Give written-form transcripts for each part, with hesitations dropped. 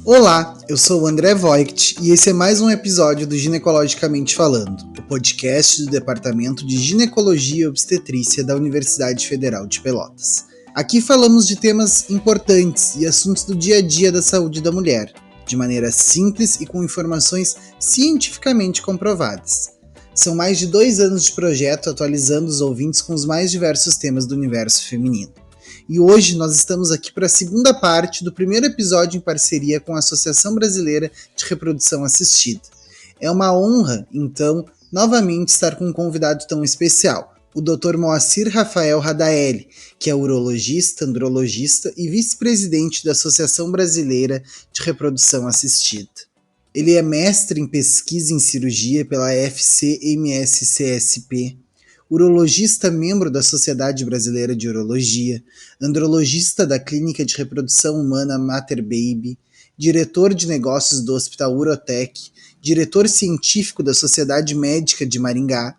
Olá, eu sou o André Voigt e esse é mais um episódio do Ginecologicamente Falando, o podcast do Departamento de Ginecologia e Obstetrícia da Universidade Federal de Pelotas. Aqui falamos de temas importantes e assuntos do dia a dia da saúde da mulher, de maneira simples e com informações cientificamente comprovadas. São mais de 2 anos de projeto atualizando os ouvintes com os mais diversos temas do universo feminino. E hoje nós estamos aqui para a segunda parte do primeiro episódio em parceria com a Associação Brasileira de Reprodução Assistida. É uma honra, então, novamente estar com um convidado tão especial, o Dr. Moacir Rafael Radaeli, que é urologista, andrologista e vice-presidente da Associação Brasileira de Reprodução Assistida. Ele é mestre em pesquisa em cirurgia pela FCMS-CSP, urologista membro da Sociedade Brasileira de Urologia, andrologista da Clínica de Reprodução Humana Mater Baby, diretor de negócios do Hospital Urotec, diretor científico da Sociedade Médica de Maringá,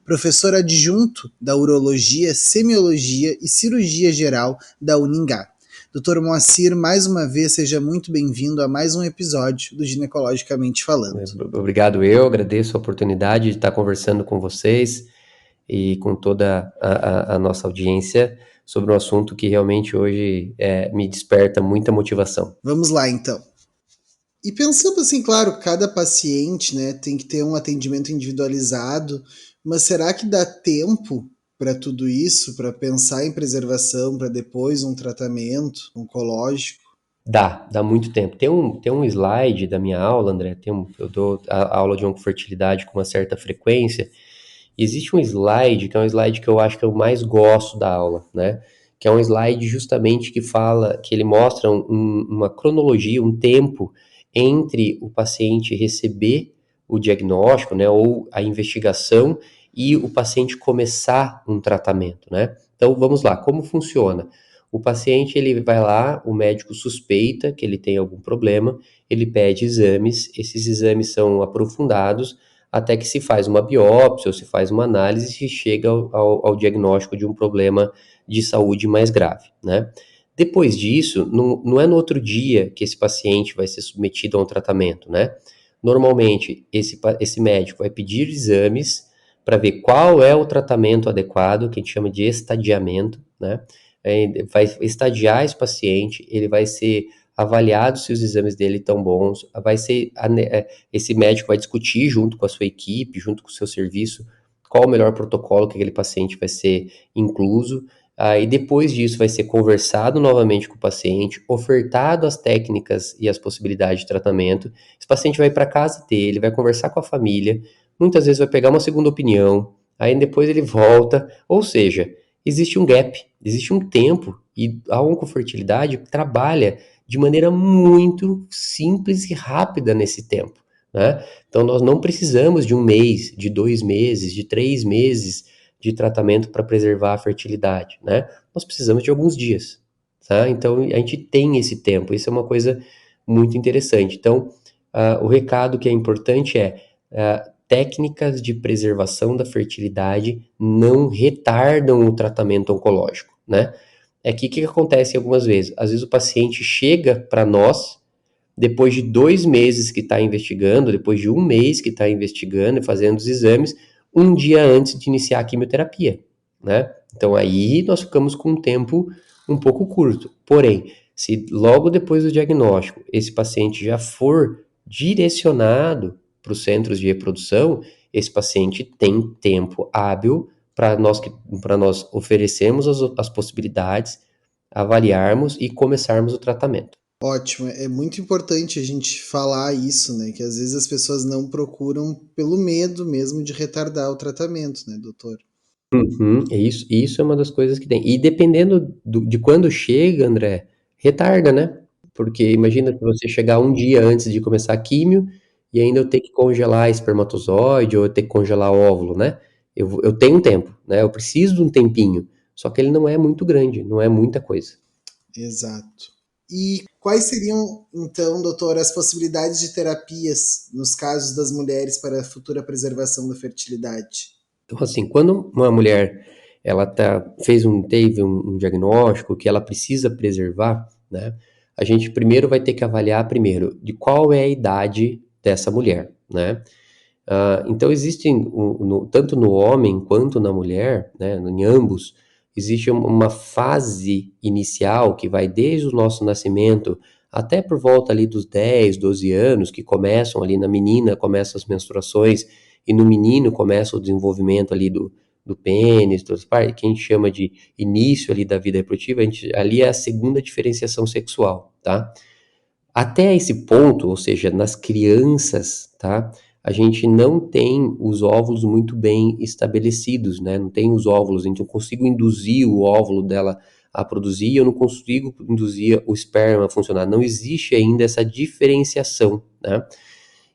professor adjunto da Urologia, Semiologia e Cirurgia Geral da Uningá. Dr. Moacir, mais uma vez, seja muito bem-vindo a mais um episódio do Ginecologicamente Falando. Obrigado, eu agradeço a oportunidade de estar conversando com vocês e com toda a nossa audiência sobre um assunto que realmente hoje me desperta muita motivação. Vamos lá, então. E pensando assim, claro, cada paciente, né, tem que ter um atendimento individualizado, mas será que dá tempo para tudo isso, para pensar em preservação, para depois um tratamento oncológico? Dá muito tempo. Tem um slide da minha aula, André, eu dou a aula de oncofertilidade com uma certa frequência. Existe um slide, que é um slide que eu acho que eu mais gosto da aula, né? Que é um slide justamente que ele mostra uma cronologia, um tempo entre o paciente receber o diagnóstico, né, ou a investigação e o paciente começar um tratamento, né? Então, vamos lá, como funciona? O paciente, ele vai lá, o médico suspeita que ele tem algum problema, ele pede exames, esses exames são aprofundados, até que se faz uma biópsia ou se faz uma análise e chega ao diagnóstico de um problema de saúde mais grave, né? Depois disso, não é no outro dia que esse paciente vai ser submetido a um tratamento, né? Normalmente, esse médico vai pedir exames para ver qual é o tratamento adequado, que a gente chama de estadiamento, né? Vai estadiar esse paciente, ele vai ser avaliado se os exames dele estão bons, esse médico vai discutir junto com a sua equipe, junto com o seu serviço, qual o melhor protocolo que aquele paciente vai ser incluso, e depois disso vai ser conversado novamente com o paciente, ofertado as técnicas e as possibilidades de tratamento, esse paciente vai para casa dele, vai conversar com a família, muitas vezes vai pegar uma segunda opinião, aí depois ele volta, ou seja, existe um gap, existe um tempo, e a oncofertilidade trabalha de maneira muito simples e rápida nesse tempo, né? Então, nós não precisamos de 1 mês, de 2 meses, de 3 meses de tratamento para preservar a fertilidade, né? Nós precisamos de alguns dias, tá? Então, a gente tem esse tempo, isso é uma coisa muito interessante. Então, o recado que é importante técnicas de preservação da fertilidade não retardam o tratamento oncológico, né? É que o que acontece algumas vezes? Às vezes o paciente chega para nós, depois de 2 meses que está investigando, depois de 1 mês que está investigando e fazendo os exames, um dia antes de iniciar a quimioterapia, né? Então aí nós ficamos com um tempo um pouco curto. Porém, se logo depois do diagnóstico esse paciente já for direcionado para os centros de reprodução, esse paciente tem tempo hábil para nós oferecermos as possibilidades, avaliarmos e começarmos o tratamento. Ótimo, é muito importante a gente falar isso, né? Que às vezes as pessoas não procuram pelo medo mesmo de retardar o tratamento, né, doutor? Uhum, isso é uma das coisas que tem. E dependendo de quando chega, André, retarda, né? Porque imagina se você chegar um dia antes de começar a químio e ainda eu ter que congelar espermatozoide ou eu ter que congelar óvulo, né? Eu tenho um tempo, né? Eu preciso de um tempinho. Só que ele não é muito grande, não é muita coisa. Exato. E quais seriam, então, doutor, as possibilidades de terapias nos casos das mulheres para a futura preservação da fertilidade? Então, assim, quando uma mulher teve um diagnóstico que ela precisa preservar, né? a gente primeiro vai ter que avaliar primeiro de qual é a idade dessa mulher, né? Então existem, tanto no homem quanto na mulher, né, em ambos, existe uma fase inicial que vai desde o nosso nascimento até por volta ali dos 10, 12 anos, que começam ali na menina, começam as menstruações, e no menino começa o desenvolvimento ali do pênis, todas as partes, que a gente chama de início ali da vida reprodutiva, ali é a segunda diferenciação sexual, tá? Até esse ponto, ou seja, nas crianças, tá? A gente não tem os óvulos muito bem estabelecidos, né? Não tem os óvulos, então eu consigo induzir o óvulo dela a produzir, eu não consigo induzir o esperma a funcionar. Não existe ainda essa diferenciação, né?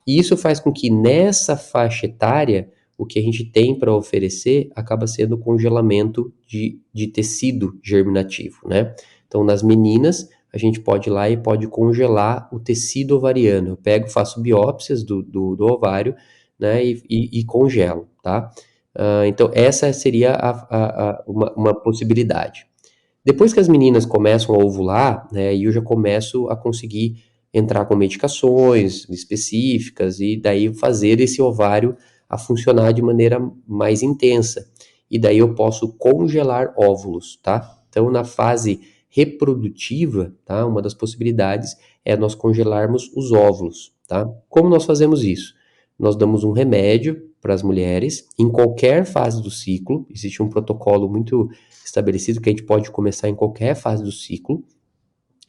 E isso faz com que nessa faixa etária, o que a gente tem para oferecer acaba sendo o congelamento de tecido germinativo, né? Então, nas meninas, a gente pode ir lá e pode congelar o tecido ovariano. Eu pego, faço biópsias do ovário, né, e congelo, tá? Então, essa seria uma possibilidade. Depois que as meninas começam a ovular, né, eu já começo a conseguir entrar com medicações específicas e daí fazer esse ovário a funcionar de maneira mais intensa. E daí eu posso congelar óvulos, tá? Então, na fase reprodutiva, tá? Uma das possibilidades é nós congelarmos os óvulos, tá? Como nós fazemos isso? Nós damos um remédio para as mulheres em qualquer fase do ciclo. Existe um protocolo muito estabelecido que a gente pode começar em qualquer fase do ciclo,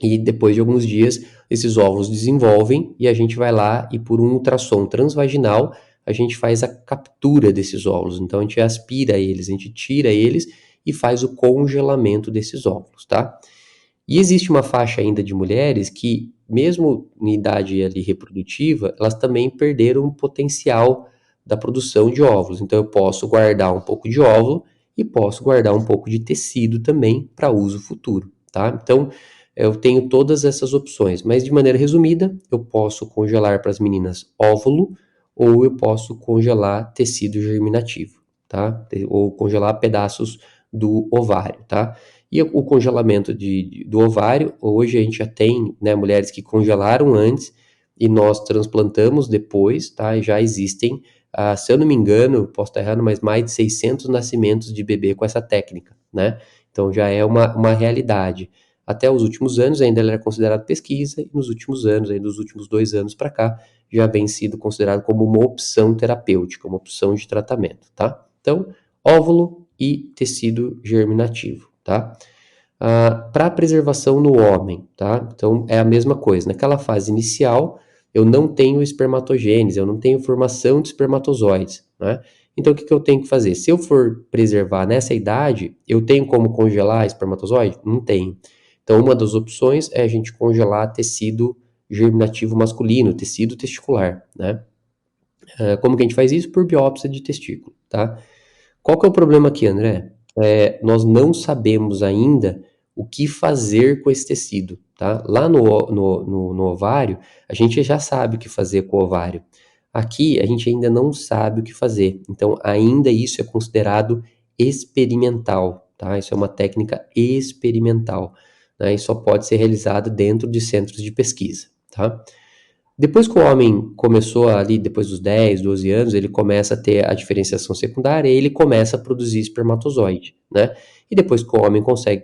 e depois de alguns dias esses óvulos desenvolvem e a gente vai lá e por um ultrassom transvaginal a gente faz a captura desses óvulos. Então a gente aspira eles, a gente tira eles e faz o congelamento desses óvulos, tá? E existe uma faixa ainda de mulheres que, mesmo em idade ali reprodutiva, elas também perderam o potencial da produção de óvulos. Então, eu posso guardar um pouco de óvulo e posso guardar um pouco de tecido também para uso futuro, tá? Então, eu tenho todas essas opções, mas de maneira resumida, eu posso congelar para as meninas óvulo ou eu posso congelar tecido germinativo, tá? Ou congelar pedaços do ovário, tá? E o congelamento do ovário, hoje a gente já tem, né, mulheres que congelaram antes e nós transplantamos depois, tá? E já existem, se eu não me engano, posso estar errado, mas mais de 600 nascimentos de bebê com essa técnica, né? Então já é uma realidade. Até os últimos anos ainda ela era considerada pesquisa e nos últimos anos, aí dos últimos 2 anos para cá, já vem sido considerado como uma opção terapêutica, uma opção de tratamento, tá? Então, óvulo e tecido germinativo, tá? Para preservação no homem, tá? Então é a mesma coisa. Naquela fase inicial, eu não tenho espermatogênese, eu não tenho formação de espermatozoides, né? Então o que eu tenho que fazer? Se eu for preservar nessa idade, eu tenho como congelar espermatozoide? Não tenho. Então uma das opções é a gente congelar tecido germinativo masculino, tecido testicular, né? Como que a gente faz isso? Por biópsia de testículo, tá? Qual que é o problema aqui, André? Nós não sabemos ainda o que fazer com esse tecido, tá? Lá no ovário, a gente já sabe o que fazer com o ovário. Aqui, a gente ainda não sabe o que fazer. Então, ainda isso é considerado experimental, tá? Isso é uma técnica experimental, né? E só pode ser realizado dentro de centros de pesquisa, tá? Depois que o homem começou ali, depois dos 10, 12 anos, ele começa a ter a diferenciação secundária e ele começa a produzir espermatozoide, né? E depois que o homem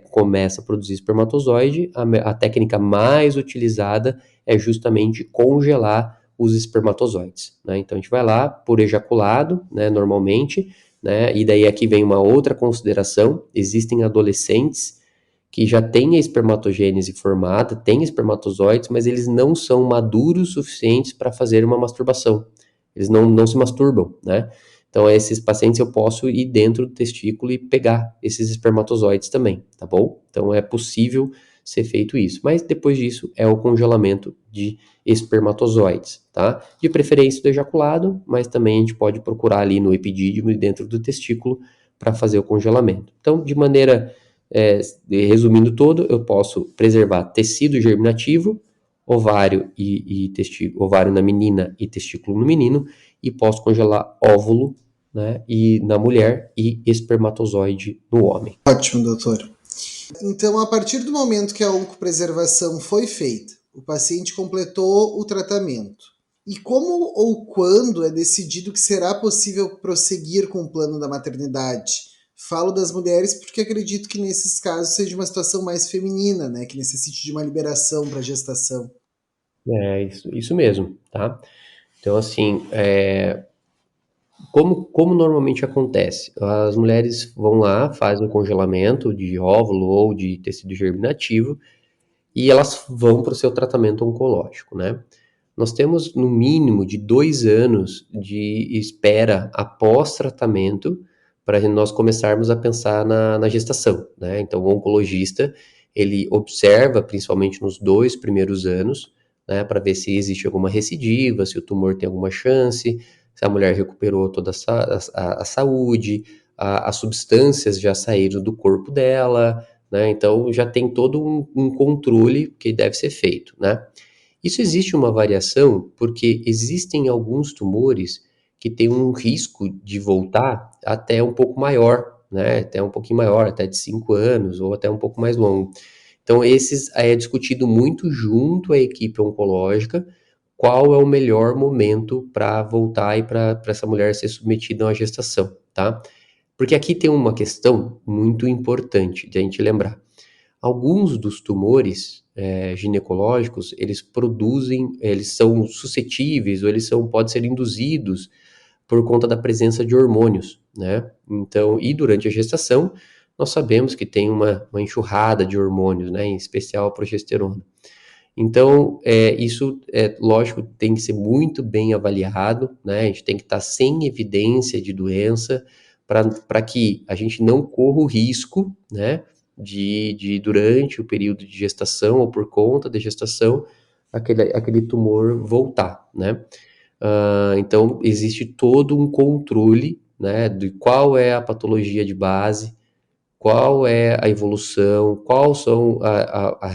começa a produzir espermatozoide, a técnica mais utilizada é justamente congelar os espermatozoides, né? Então a gente vai lá por ejaculado, né, normalmente, né? E daí aqui vem uma outra consideração, existem adolescentes que já têm a espermatogênese formada, têm espermatozoides, mas eles não são maduros o suficientes para fazer uma masturbação. Eles não se masturbam, né? Então, esses pacientes eu posso ir dentro do testículo e pegar esses espermatozoides também, tá bom? Então, é possível ser feito isso. Mas depois disso é o congelamento de espermatozoides, tá? De preferência do ejaculado, mas também a gente pode procurar ali no epidídimo e dentro do testículo para fazer o congelamento. Então, de maneira resumindo todo, eu posso preservar tecido germinativo, ovário e testículo, ovário na menina e testículo no menino, e posso congelar óvulo, né, e na mulher e espermatozoide no homem. Ótimo, doutor. Então, a partir do momento que a oncopreservação foi feita, o paciente completou o tratamento. E como ou quando é decidido que será possível prosseguir com o plano da maternidade? Falo das mulheres porque acredito que nesses casos seja uma situação mais feminina, né, que necessite de uma liberação para gestação. É isso mesmo, tá? Então, assim, como normalmente acontece? As mulheres vão lá, fazem o congelamento de óvulo ou de tecido germinativo e elas vão para o seu tratamento oncológico, né? Nós temos no mínimo de 2 anos de espera após tratamento para nós começarmos a pensar na gestação, né? Então, o oncologista, ele observa, principalmente nos 2 primeiros anos, né, para ver se existe alguma recidiva, se o tumor tem alguma chance, se a mulher recuperou toda a saúde, as substâncias já saíram do corpo dela, né? Então, já tem todo um controle que deve ser feito, né? Isso existe uma variação porque existem alguns tumores que têm um risco de voltar até um pouco maior, né? Até um pouquinho maior, até de 5 anos ou até um pouco mais longo. Então, esses é discutido muito junto à equipe oncológica qual é o melhor momento para voltar e para essa mulher ser submetida a uma gestação, tá? Porque aqui tem uma questão muito importante de a gente lembrar. Alguns dos tumores ginecológicos, eles são suscetíveis ou podem ser induzidos por conta da presença de hormônios, né? Então, e durante a gestação, nós sabemos que tem uma enxurrada de hormônios, né? Em especial a progesterona. Então, isso, lógico, tem que ser muito bem avaliado, né? A gente tem que estar sem evidência de doença para que a gente não corra o risco, né? Durante o período de gestação ou por conta da gestação, aquele tumor voltar, né? Então, existe todo um controle, né? De qual é a patologia de base, qual é a evolução, qual são a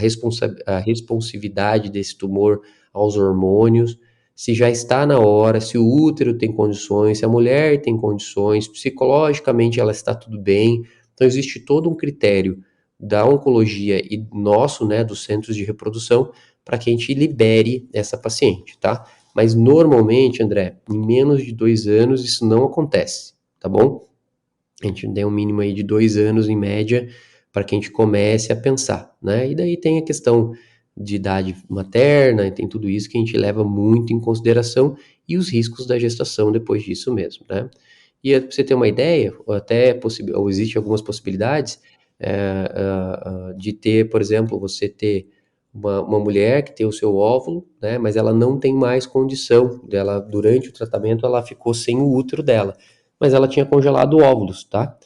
responsividade desse tumor aos hormônios, se já está na hora, se o útero tem condições, se a mulher tem condições, psicologicamente ela está tudo bem. Então existe todo um critério da oncologia e nosso, né, dos centros de reprodução, para que a gente libere essa paciente, tá? Mas normalmente, André, em menos de 2 anos isso não acontece, tá bom? A gente tem um mínimo aí de 2 anos em média para que a gente comece a pensar, né? E daí tem a questão de idade materna, e tem tudo isso que a gente leva muito em consideração e os riscos da gestação depois disso mesmo, né? E para você ter uma ideia, ou existe algumas possibilidades de ter, por exemplo, você ter uma mulher que tem o seu óvulo, né? Mas ela não tem mais condição dela, durante o tratamento, ela ficou sem o útero dela, mas ela tinha congelado óvulos, tá?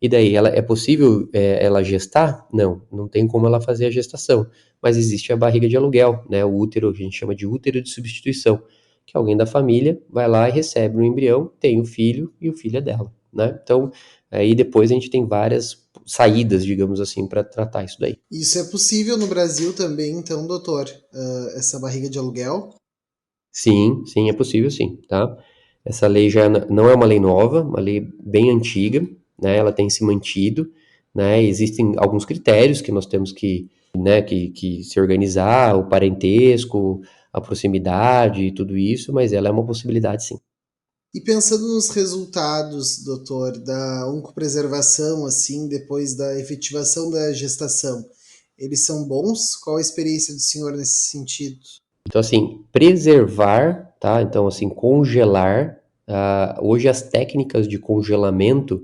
E daí, é possível ela gestar? Não, não tem como ela fazer a gestação, mas existe a barriga de aluguel, né? O útero, a gente chama de útero de substituição, que alguém da família vai lá e recebe um embrião, tem o filho e o filho é dela, né? Então, aí depois a gente tem várias saídas, digamos assim, para tratar isso daí. Isso é possível no Brasil também, então, doutor, essa barriga de aluguel? Sim, sim, é possível sim, tá? Essa lei já não é uma lei nova, uma lei bem antiga, né? Ela tem se mantido, né? Existem alguns critérios que nós temos que, né, que se organizar, o parentesco, a proximidade e tudo isso, mas ela é uma possibilidade sim. E pensando nos resultados, doutor, da oncopreservação, assim, depois da efetivação da gestação, eles são bons? Qual a experiência do senhor nesse sentido? Então, assim, preservar, tá? Então, assim, congelar. Hoje as técnicas de congelamento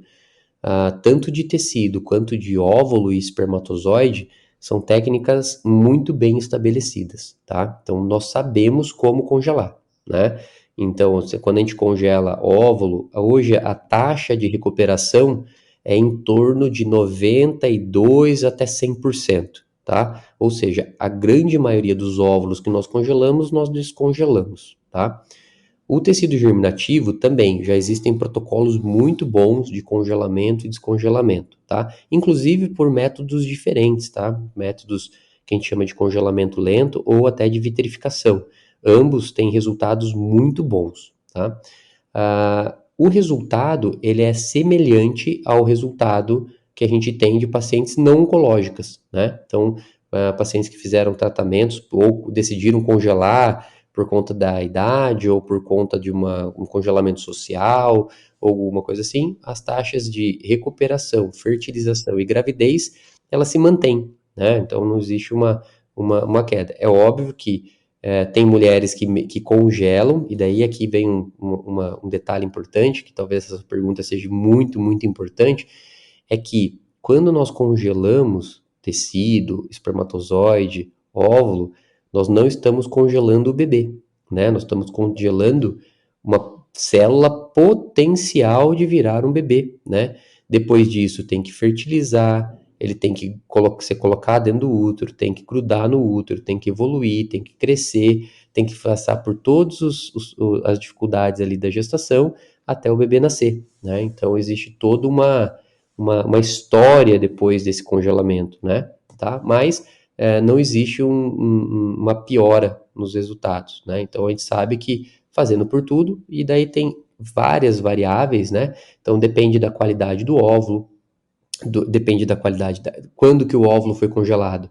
tanto de tecido quanto de óvulo e espermatozoide, são técnicas muito bem estabelecidas, tá? Então, nós sabemos como congelar, né? Então, quando a gente congela óvulo, hoje a taxa de recuperação é em torno de 92 até 100%, tá? Ou seja, a grande maioria dos óvulos que nós congelamos, nós descongelamos, tá? O tecido germinativo também, já existem protocolos muito bons de congelamento e descongelamento, tá? Inclusive por métodos diferentes, tá? Métodos que a gente chama de congelamento lento ou até de vitrificação. Ambos têm resultados muito bons, tá? O resultado, ele é semelhante ao resultado que a gente tem de pacientes não oncológicas, né? Então, pacientes que fizeram tratamentos ou decidiram congelar por conta da idade ou por conta de um congelamento social ou alguma coisa assim, as taxas de recuperação, fertilização e gravidez, elas se mantêm, né? Então, não existe uma queda. É óbvio que tem mulheres que congelam, e daí aqui vem um detalhe importante, que talvez essa pergunta seja muito, muito importante, é que quando nós congelamos tecido, espermatozoide, óvulo, nós não estamos congelando o bebê, né? Nós estamos congelando uma célula potencial de virar um bebê, né? Depois disso, tem que fertilizar, ele tem que ser colocado dentro do útero, tem que grudar no útero, tem que evoluir, tem que crescer, tem que passar por todas as dificuldades ali da gestação até o bebê nascer, né? Então, existe toda uma história depois desse congelamento, né? Tá? Mas não existe uma piora nos resultados, né? Então, a gente sabe que fazendo por tudo, e daí tem várias variáveis, né? Então, depende da qualidade do óvulo, depende da qualidade, quando que o óvulo foi congelado.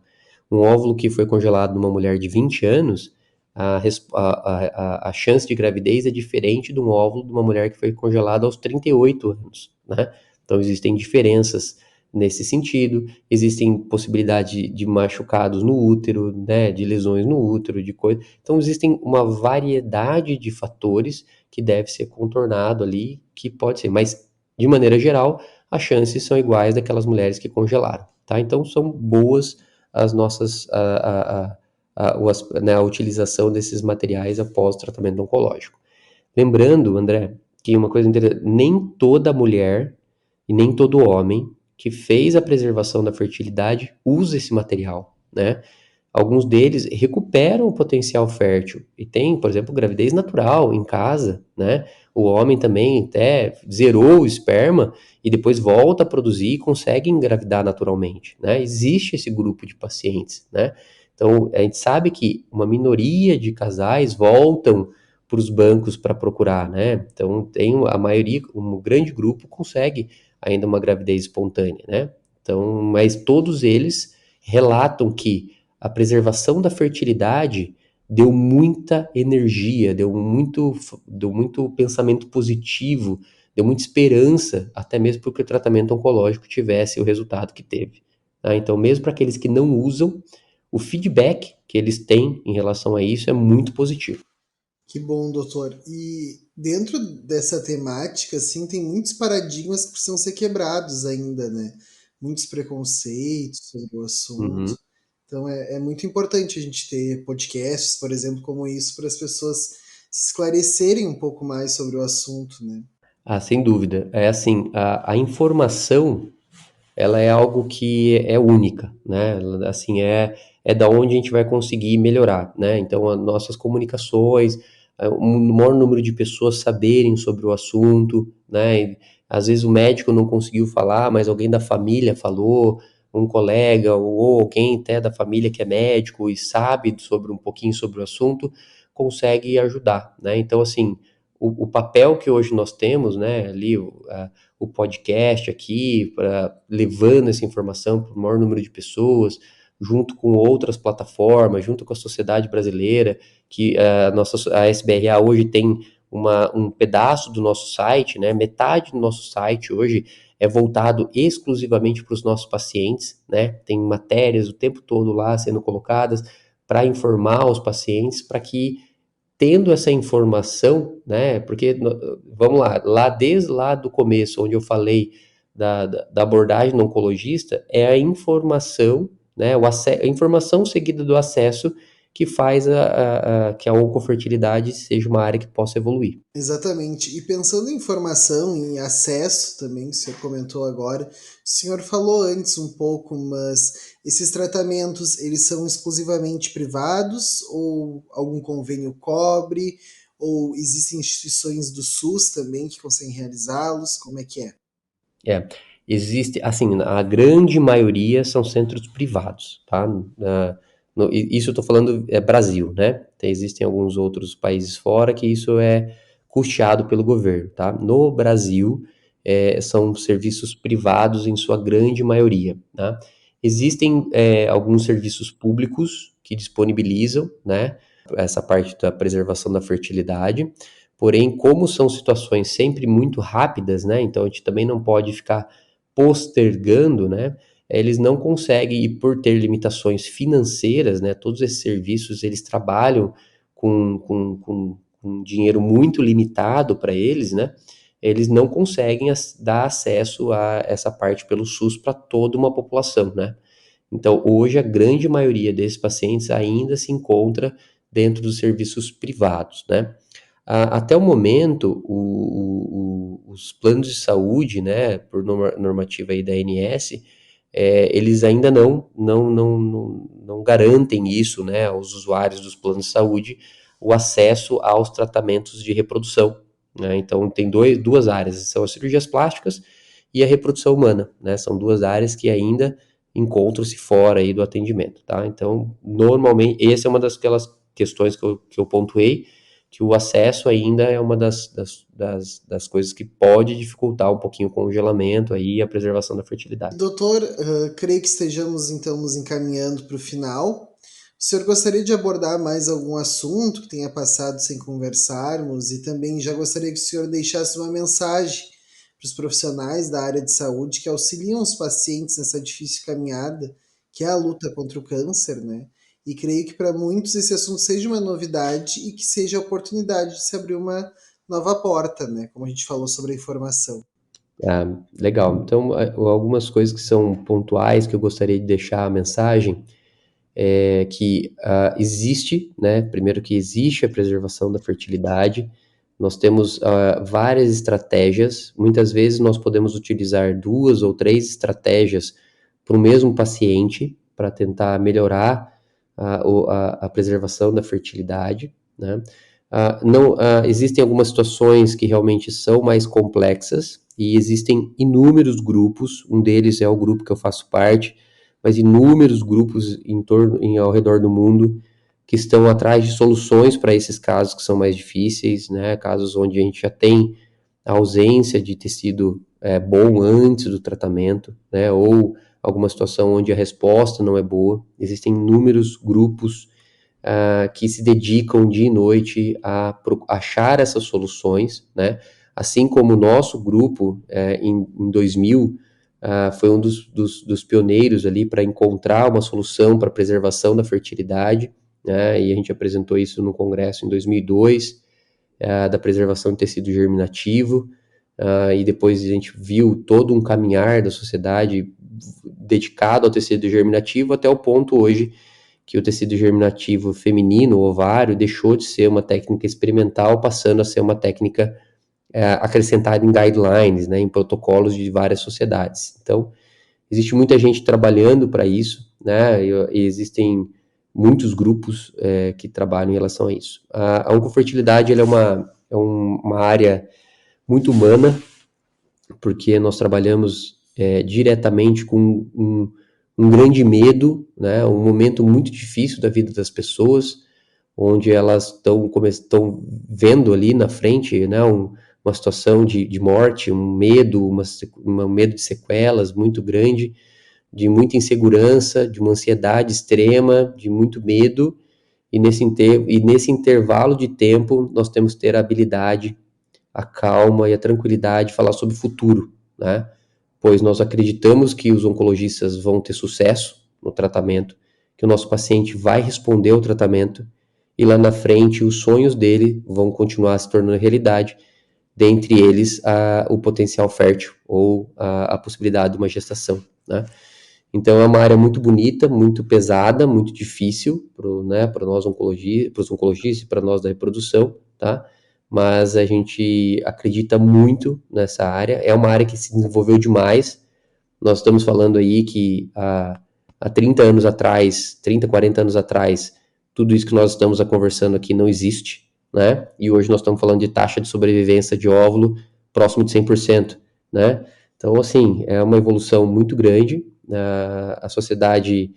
Um óvulo que foi congelado numa mulher de 20 anos, a chance de gravidez é diferente de um óvulo de uma mulher que foi congelada aos 38 anos, né? Então, existem diferenças nesse sentido, existem possibilidade de machucados no útero, né, de lesões no útero, de coisa. Então, existem uma variedade de fatores que deve ser contornado ali, que pode ser, mas, de maneira geral, as chances são iguais daquelas mulheres que congelaram, tá? Então, são boas as nossas, né, a utilização desses materiais após o tratamento oncológico. Lembrando, André, que uma coisa interessante, nem toda mulher e nem todo homem que fez a preservação da fertilidade usa esse material, né? Alguns deles recuperam o potencial fértil e tem, por exemplo, gravidez natural em casa, né? O homem também até zerou o esperma e depois volta a produzir e consegue engravidar naturalmente, né? Existe esse grupo de pacientes, né? Então, a gente sabe que uma minoria de casais voltam para os bancos para procurar, né? Então, tem a maioria, um grande grupo consegue ainda uma gravidez espontânea, né? Então, mas todos eles relatam que a preservação da fertilidade deu muita energia, deu muito pensamento positivo, deu muita esperança, até mesmo porque o tratamento oncológico tivesse o resultado que teve, tá? Então, mesmo para aqueles que não usam, o feedback que eles têm em relação a isso é muito positivo. Que bom, doutor. E dentro dessa temática, assim, tem muitos paradigmas que precisam ser quebrados ainda, né? Muitos preconceitos sobre o assunto. Uhum. Então é muito importante a gente ter podcasts, por exemplo, como isso, para as pessoas se esclarecerem um pouco mais sobre o assunto, né? Ah, sem dúvida. É assim, a informação ela é algo que é única, né? Assim, é da onde a gente vai conseguir melhorar, né? Então, as nossas comunicações, o maior número de pessoas saberem sobre o assunto, né? E, às vezes o médico não conseguiu falar, mas alguém da família falou, um colega ou alguém até da família que é médico e sabe sobre um pouquinho sobre o assunto, consegue ajudar, né? Então, assim, o papel que hoje nós temos, né, ali, o podcast aqui, levando essa informação para o maior número de pessoas, junto com outras plataformas, junto com a sociedade brasileira, que a SBRA hoje tem um pedaço do nosso site, né, metade do nosso site hoje é voltado exclusivamente para os nossos pacientes, né, tem matérias o tempo todo lá sendo colocadas para informar os pacientes, para que tendo essa informação, né? Porque, vamos lá desde lá do começo, onde eu falei da abordagem do oncologista, é a informação, né? A informação seguida do acesso que faz que a oncofertilidade seja uma área que possa evoluir. Exatamente. E pensando em formação, em acesso também, que o senhor comentou agora, o senhor falou antes um pouco, mas esses tratamentos, eles são exclusivamente privados ou algum convênio cobre? Ou existem instituições do SUS também que conseguem realizá-los? Como é que é? É, existe, assim, a grande maioria são centros privados, tá? Isso eu tô falando Brasil, né? Existem alguns outros países fora que isso é custeado pelo governo, tá? No Brasil, são serviços privados em sua grande maioria, né? Existem alguns serviços públicos que disponibilizam, né, essa parte da preservação da fertilidade, porém, como são situações sempre muito rápidas, né, então a gente também não pode ficar postergando, né, eles não conseguem, e por ter limitações financeiras, né, todos esses serviços, eles trabalham com dinheiro muito limitado para eles, né, eles não conseguem dar acesso a essa parte pelo SUS para toda uma população, né? Então, hoje, a grande maioria desses pacientes ainda se encontra dentro dos serviços privados, né? Até o momento, os planos de saúde, né, por normativa aí da ANS, eles ainda não garantem isso, né, aos usuários dos planos de saúde, o acesso aos tratamentos de reprodução, né? Então, tem duas áreas, são as cirurgias plásticas e a reprodução humana, né? São duas áreas que ainda encontram-se fora aí do atendimento, tá? Então, normalmente, essa é uma daquelas questões que eu pontuei, que o acesso ainda é uma das coisas que pode dificultar um pouquinho o congelamento aí e a preservação da fertilidade. Doutor, creio que estejamos então nos encaminhando para o final. O senhor gostaria de abordar mais algum assunto que tenha passado sem conversarmos? E também já gostaria que o senhor deixasse uma mensagem para os profissionais da área de saúde que auxiliam os pacientes nessa difícil caminhada, que é a luta contra o câncer, né? E creio que para muitos esse assunto seja uma novidade e que seja a oportunidade de se abrir uma nova porta, né? Como a gente falou sobre a informação. Ah, legal. Então, algumas coisas que são pontuais que eu gostaria de deixar a mensagem é que existe, né? Primeiro que existe a preservação da fertilidade. Nós temos várias estratégias. Muitas vezes nós podemos utilizar 2 ou 3 estratégias para o mesmo paciente para tentar melhorar a preservação da fertilidade, né? Não, existem algumas situações que realmente são mais complexas e existem inúmeros grupos, um deles é o grupo que eu faço parte, mas inúmeros grupos ao redor do mundo que estão atrás de soluções para esses casos que são mais difíceis, né? Casos onde a gente já tem a ausência de tecido bom antes do tratamento, né? Ou alguma situação onde a resposta não é boa. Existem inúmeros grupos que se dedicam dia e noite a achar essas soluções, né? Assim como o nosso grupo, em 2000, foi um dos pioneiros ali para encontrar uma solução para a preservação da fertilidade, né? E a gente apresentou isso no congresso em 2002, da preservação de tecido germinativo, e depois a gente viu todo um caminhar da sociedade dedicado ao tecido germinativo até o ponto hoje que o tecido germinativo feminino, o ovário, deixou de ser uma técnica experimental, passando a ser uma técnica acrescentada em guidelines, né, em protocolos de várias sociedades. Então, existe muita gente trabalhando para isso, né, e existem muitos grupos que trabalham em relação a isso. A oncofertilidade ela é uma área muito humana, porque nós trabalhamos diretamente com um grande medo, né, um momento muito difícil da vida das pessoas, onde elas estão vendo ali na frente, né, uma situação de morte, um medo, um medo de sequelas muito grande, de muita insegurança, de uma ansiedade extrema, de muito medo, e nesse intervalo de tempo nós temos que ter a habilidade, a calma e a tranquilidade de falar sobre o futuro, né? Pois nós acreditamos que os oncologistas vão ter sucesso no tratamento, que o nosso paciente vai responder ao tratamento e lá na frente os sonhos dele vão continuar se tornando realidade, dentre eles o potencial fértil ou a possibilidade de uma gestação, né? Então é uma área muito bonita, muito pesada, muito difícil para nós para os oncologistas e para nós da reprodução, tá? Mas a gente acredita muito nessa área, é uma área que se desenvolveu demais. Nós estamos falando aí que há 30 anos atrás, 30, 40 anos atrás, tudo isso que nós estamos conversando aqui não existe, né? E hoje nós estamos falando de taxa de sobrevivência de óvulo próximo de 100%, né? Então, assim, é uma evolução muito grande. A sociedade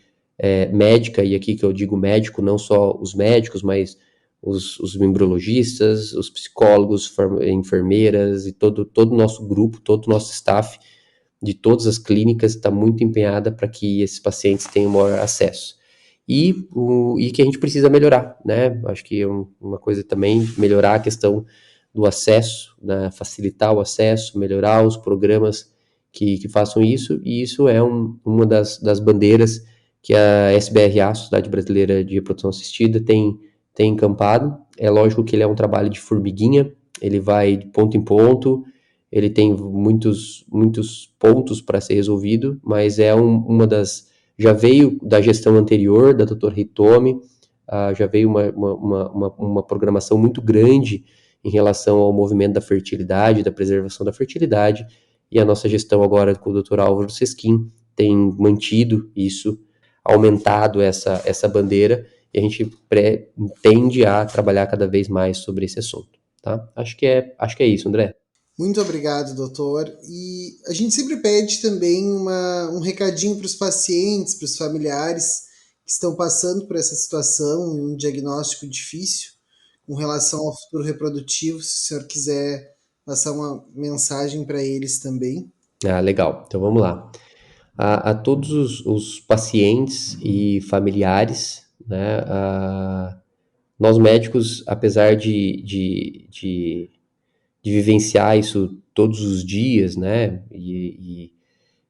médica, e aqui que eu digo médico, não só os médicos, mas os embriologistas, os psicólogos, enfermeiras e todo o nosso grupo, todo o nosso staff de todas as clínicas está muito empenhada para que esses pacientes tenham maior acesso. E que a gente precisa melhorar, né? Acho que uma coisa também, melhorar a questão do acesso, né? Facilitar o acesso, melhorar os programas que façam isso, e isso é uma das bandeiras que a SBRA, Sociedade Brasileira de Reprodução Assistida, tem encampado. É lógico que ele é um trabalho de formiguinha, ele vai de ponto em ponto, ele tem muitos pontos para ser resolvido, mas é uma das... Já veio da gestão anterior, da doutora Hitomi, já veio uma programação muito grande em relação ao movimento da fertilidade, da preservação da fertilidade, e a nossa gestão agora com o Dr. Álvaro Sesquim tem mantido isso, aumentado essa bandeira, e a gente tende a trabalhar cada vez mais sobre esse assunto, tá? Acho que é isso, André. Muito obrigado, doutor. E a gente sempre pede também um recadinho para os pacientes, para os familiares que estão passando por essa situação, um diagnóstico difícil com relação ao futuro reprodutivo, se o senhor quiser passar uma mensagem para eles também. Legal. Então vamos lá. A todos os pacientes e familiares, né, nós médicos, apesar de vivenciar isso todos os dias, né, e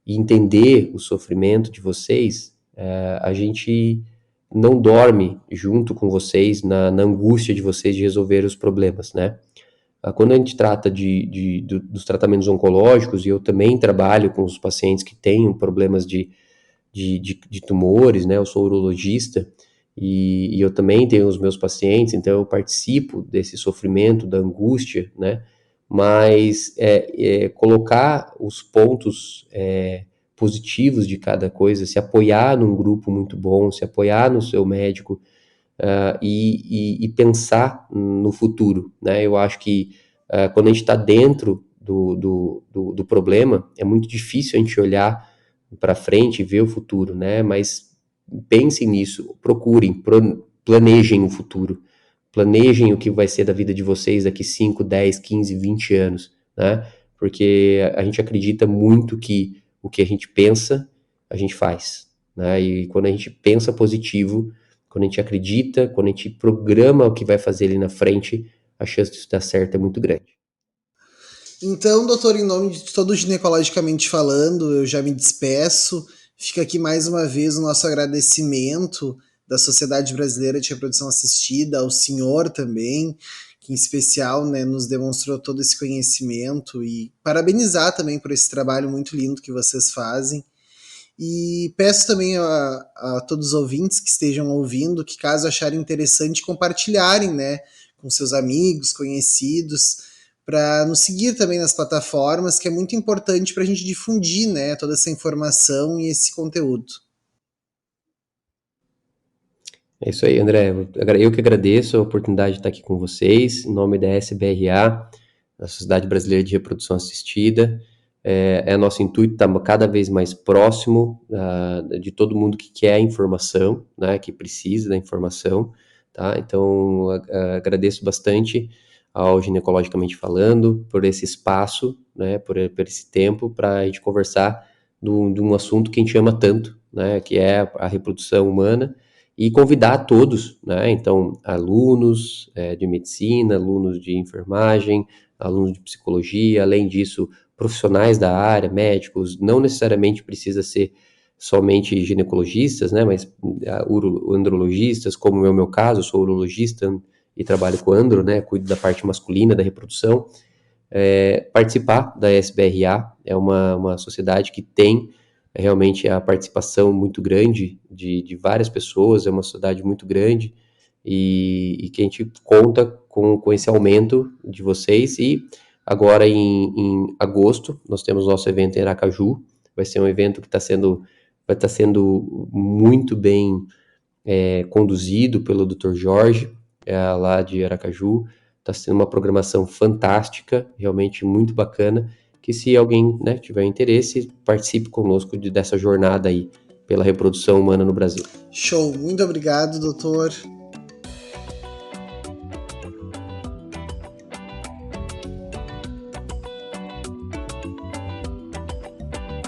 entender o sofrimento de vocês, a gente não dorme junto com vocês na angústia de vocês de resolver os problemas, né? Quando a gente trata dos tratamentos oncológicos, e eu também trabalho com os pacientes que têm problemas de tumores, né? Eu sou urologista e eu também tenho os meus pacientes, então eu participo desse sofrimento, da angústia, né? Mas colocar os pontos positivos de cada coisa, se apoiar num grupo muito bom, se apoiar no seu médico, e pensar no futuro, né? Eu acho que quando a gente está dentro do problema, é muito difícil a gente olhar para frente e ver o futuro, né? Mas pensem nisso, procurem, planejem o futuro, planejem o que vai ser da vida de vocês daqui 5, 10, 15, 20 anos, né? Porque a gente acredita muito que o que a gente pensa, a gente faz, né? E quando a gente pensa positivo, quando a gente acredita, quando a gente programa o que vai fazer ali na frente, a chance disso dar certo é muito grande. Então, doutor, em nome de todo ginecologicamente falando, eu já me despeço. Fica aqui mais uma vez o nosso agradecimento da Sociedade Brasileira de Reprodução Assistida, ao senhor também, que em especial, né, nos demonstrou todo esse conhecimento, e parabenizar também por esse trabalho muito lindo que vocês fazem. E peço também a todos os ouvintes que estejam ouvindo que, caso acharem interessante, compartilharem, né, com seus amigos, conhecidos, para nos seguir também nas plataformas, que é muito importante para a gente difundir, né, toda essa informação e esse conteúdo. É isso aí, André. Eu que agradeço a oportunidade de estar aqui com vocês, em nome da SBRA, da Sociedade Brasileira de Reprodução Assistida. Nosso intuito estar cada vez mais próximo de todo mundo que quer a informação, né, que precisa da informação, tá? Então, agradeço bastante ao Ginecologicamente Falando por esse espaço, né, por esse tempo para a gente conversar de um assunto que a gente ama tanto, né, que é a reprodução humana, e convidar a todos, né, então, alunos de medicina, alunos de enfermagem, alunos de psicologia, além disso, profissionais da área, médicos, não necessariamente precisa ser somente ginecologistas, né, mas andrologistas, como é o meu caso, eu sou urologista e trabalho com andro, né, cuido da parte masculina da reprodução. Participar da SBRA é uma sociedade que tem realmente a participação muito grande de várias pessoas, é uma sociedade muito grande, e que a gente conta com esse aumento de vocês. E agora em agosto nós temos nosso evento em Aracaju, vai ser um evento que vai estar sendo muito bem conduzido pelo Dr. Jorge, lá de Aracaju. Está sendo uma programação fantástica, realmente muito bacana, que se alguém, né, tiver interesse, participe conosco dessa jornada aí pela reprodução humana no Brasil. Show, muito obrigado, doutor.